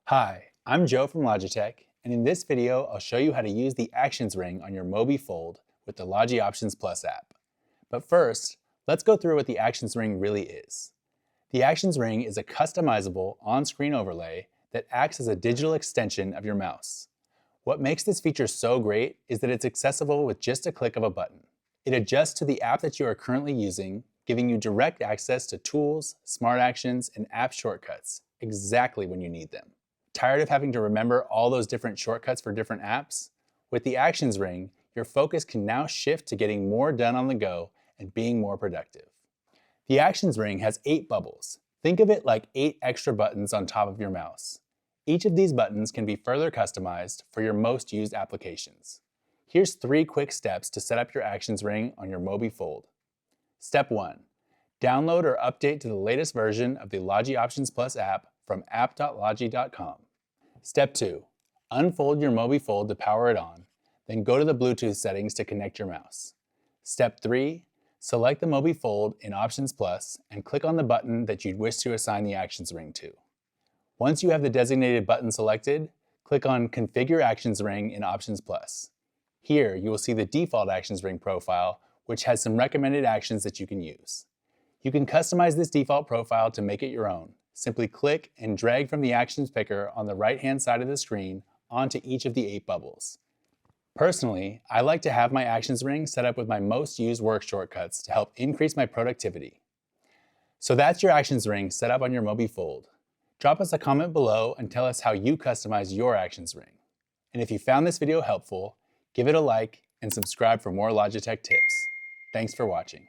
Hi, I'm Joe from Logitech, and in this video, I'll show you how to use the Actions ring on your Mobi Fold with the Logi Options Plus app. But first, let's go through what the Actions ring really is. The Actions ring is a customizable on-screen overlay that acts as a digital extension of your mouse. What makes this feature so great is that it's accessible with just a click of a button. It adjusts to the app that you are currently using, giving you direct access to tools, smart actions, and app shortcuts exactly when you need them. Tired of having to remember all those different shortcuts for different apps? With the Actions ring, your focus can now shift to getting more done on the go and being more productive. The Actions ring has 8 bubbles. Think of it like 8 extra buttons on top of your mouse. Each of these buttons can be further customized for your most used applications. Here's 3 quick steps to set up your Actions ring on your Mobi Fold. Step 1. Download or update to the latest version of the Logi Options Plus app from app.logi.com. Step 2. Unfold your Mobi Fold to power it on, then go to the Bluetooth settings to connect your mouse. Step 3. Select the Mobi Fold in Options Plus and click on the button that you'd wish to assign the Actions ring to. Once you have the designated button selected, click on Configure Actions Ring in Options Plus. Here, you will see the default Actions ring profile, which has some recommended actions that you can use. You can customize this default profile to make it your own. Simply click and drag from the Actions picker on the right-hand side of the screen onto each of the 8 bubbles. Personally, I like to have my Actions ring set up with my most used work shortcuts to help increase my productivity. So that's your Actions ring set up on your Mobi Fold. Drop us a comment below and tell us how you customize your Actions ring. And if you found this video helpful, give it a like and subscribe for more Logitech tips. Thanks for watching.